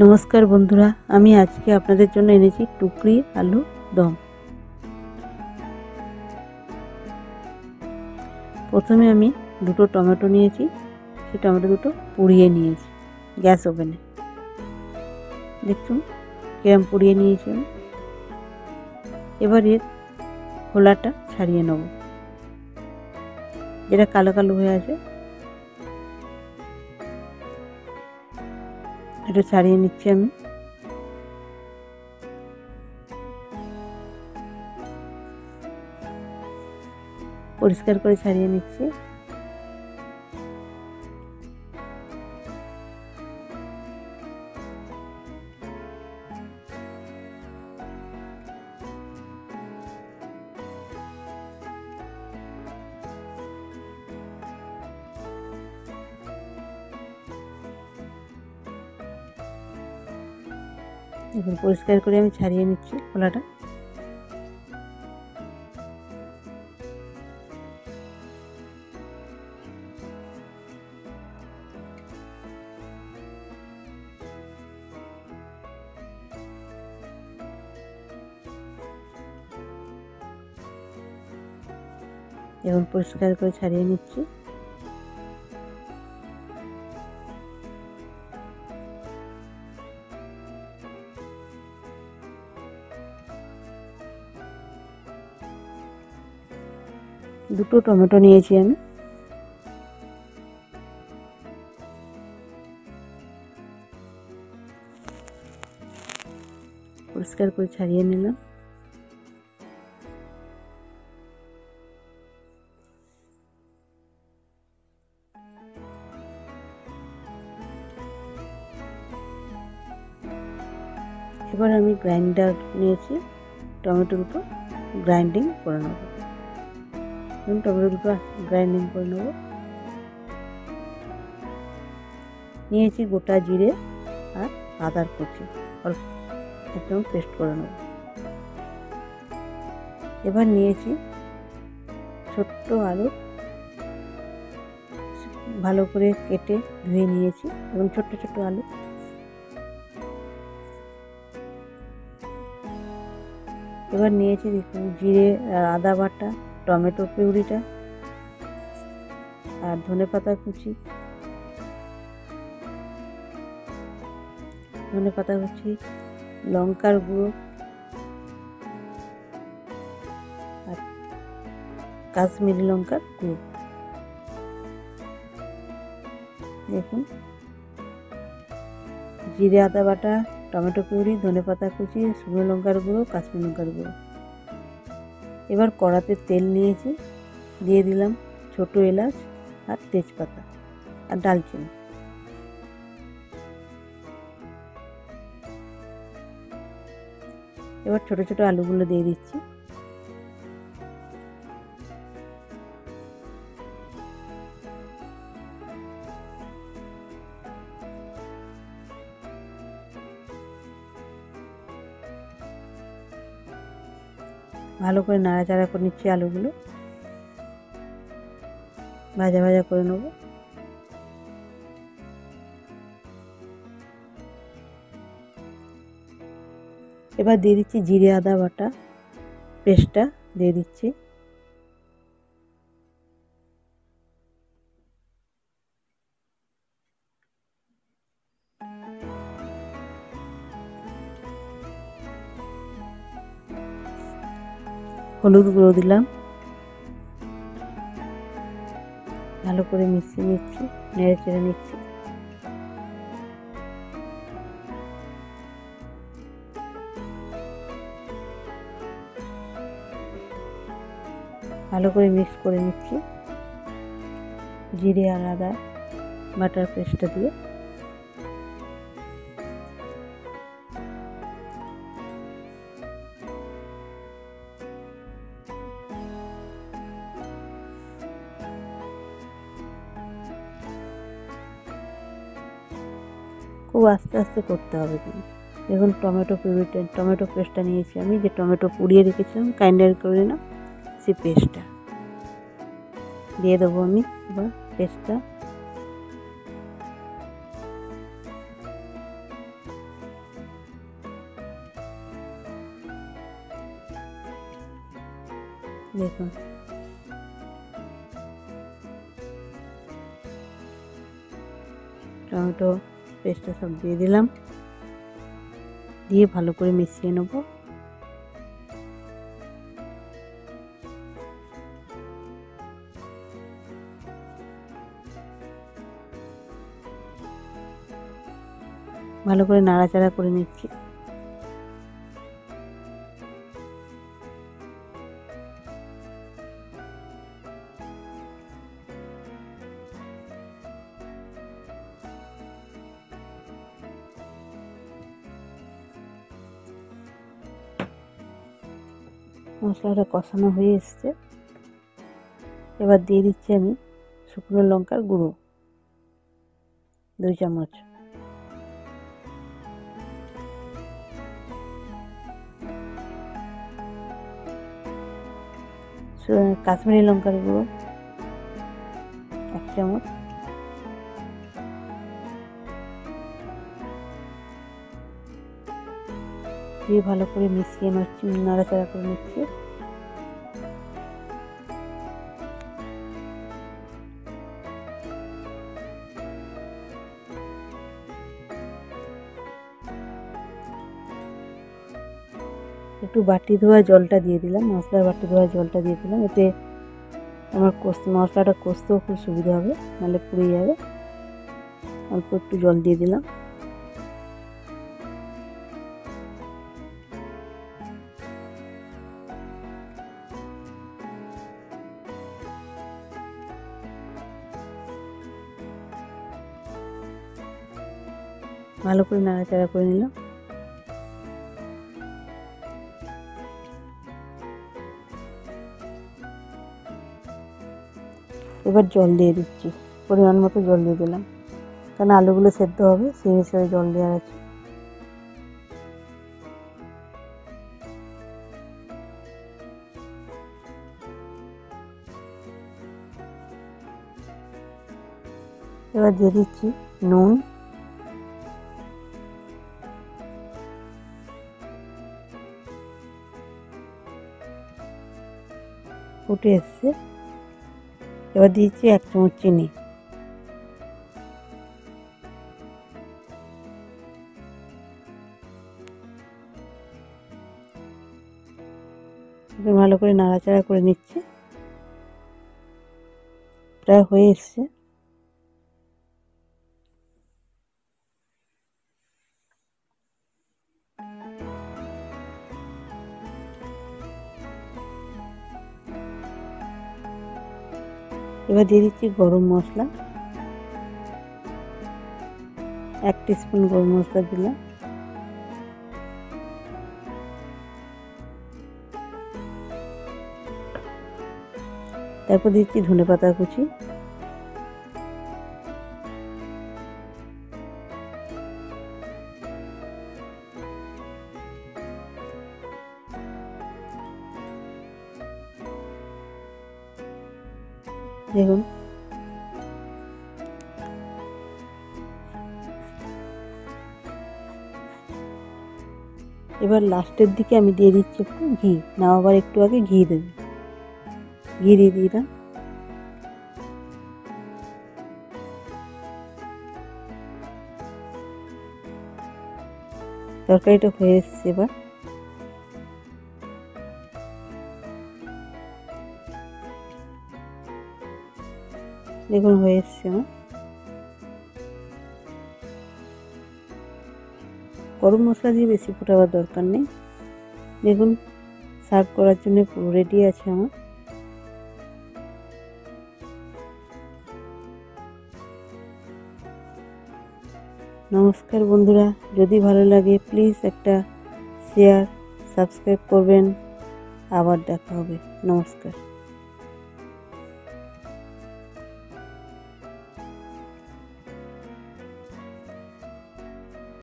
নমস্কার বন্ধুরা, আমি আজকে আপনাদের জন্য এনেছি টুকরি আলু দম। প্রথমে আমি দুটো টমেটো নিয়েছি, সেই টমেটো দুটো পুড়িয়ে নিয়েছি গ্যাস ওভেনে। দেখুন কিরম পুড়িয়ে নিয়েছি আমি। এবার এর খোলাটা ছাড়িয়ে নেব, যেটা কালো কালো হয়ে আছে এটা ছাড়িয়ে নিচ্ছি আমি। পরিষ্কার করে ছাড়িয়ে নিচ্ছি। এখন পরিষ্কার করে আমি ছাড়িয়ে নিচ্ছি খোলাটা। এবং পরিষ্কার করে ছাড়িয়ে নিচ্ছি। দুটো টমেটো নিয়েছি আমি। পরিষ্কার করে ছাড়িয়ে নিলাম। এবার আমি গ্রাইন্ডার নিয়েছি, টমেটো দুটো গ্রাইন্ডিং করে নেব। টমেটো দুটো গ্রাইন্ডিং করে নেব। নিয়েছি গোটা জিরে আর আদার কুচি, অল্প একদম পেস্ট করে নেব। এবার নিয়েছি ছোট্ট আলু, ভালো করে কেটে ধুয়ে নিয়েছি এবং ছোট্ট ছোট্ট আলু। এবার নিয়েছি দেখুন জিরে আর আদা বাটা, টমেটো পিউরিটা আর ধনেপাতা কুচি, লঙ্কার গুঁড়ো আর কাশ্মীরি লঙ্কার গুঁড়ো। দেখুন জিরে আদা বাটা, টমেটো পিউরি, ধনেপাতা কুচি, শুকনো লঙ্কার গুঁড়ো, কাশ্মীরি লঙ্কার গুঁড়ো। এবার কড়াতে তেল নিয়েছি, দিয়ে দিলাম ছোট এলাচ আর তেজপাতা আর দারচিনি। এবার ছোট ছোট আলুগুলো দিয়ে দিচ্ছি। ভালো করে নাড়াচাড়া করে নিচ্ছি, আলুগুলো ভাজা ভাজা করে নেব। এবার দিয়ে দিচ্ছি জিরে আদা বাটা পেস্টটা দিয়ে দিচ্ছি। হলুদ গুঁড়ো দিলাম, ভালো করে মিশিয়ে নিচ্ছি, নেড়ে চেড়ে নিচ্ছি। ভালো করে মিক্স করে নিচ্ছি জিরে আর আদা বাটার পেস্টটা দিয়ে। খুব আস্তে আস্তে করতে হবে কিন্তু। দেখুন টমেটো পেস্টটা নিয়েছি আমি, যে টমেটো পুড়িয়ে রেখেছিলাম গ্রাইন্ডার করে না, সেই পেস্টটা দিয়ে দেবো আমি। এবার পেস্টটা দেখুন টমেটো পেস্টটা সব দিয়ে দিলাম, দিয়ে ভালো করে মিশিয়ে নেব। ভালো করে নাড়াচাড়া করে নিচ্ছি। মশলাটা কষানো হয়ে এসছে, এবার দিয়ে দিচ্ছি আমি শুকনো লঙ্কার গুঁড়ো 2 চামচ। কাশ্মীরি লঙ্কার গুঁড়ো 1 চামচ। দিয়ে ভালো করে মিশিয়ে নাড়াচাড়া করে নিচ্ছি। একটু বাটি ধোয়া জলটা দিয়ে দিলাম, মশলার বাটি ধোয়া জলটা দিয়ে দিলাম, এতে আমার মশলাটা কষতেও খুব সুবিধা হবে, নাহলে পুড়ে যাবে। অল্প একটু জল দিয়ে দিলাম। ভালো করে নাড়াচাড়া করে নিলাম। এবার জল দিয়ে দিচ্ছি, পরিমাণ মতো জল দিয়ে দিলাম, কারণ আলুগুলো সেদ্ধ হবে, সেই হিসেবে জল দেওয়ার আছে। এবার দিয়ে দিচ্ছি নুন, ফুটে এসছে। এবার দিচ্ছি 1 চামচ চিনি। ভালো করে নাড়াচাড়া করে নিচ্ছি, প্রায় হয়ে এসছে। এবার দিয়ে দিচ্ছি গরম মশলা, 1 টিস্পুন গরম মশলা দিলাম। তারপর দিচ্ছি ধনেপাতা কুচি, দেখুন এবার লাস্টের দিকে আমি দিয়ে দিচ্ছি একটু ঘি, নামাবার একটু আগে ঘি দেব, ঘি দিয়ে দিলাম। তরকারিটা হয়ে এসছে, এবার দেখুন হয়ে এসছে। আমার গরম মশলা দিয়ে বেশি ফোটাবার দরকার নেই। দেখুন সার্ভ করার জন্য পুরো রেডি আছে আমার। নমস্কার বন্ধুরা, যদি ভালো লাগে প্লিজ একটা শেয়ার, সাবস্ক্রাইব করবেন। আবার দেখা হবে। নমস্কার।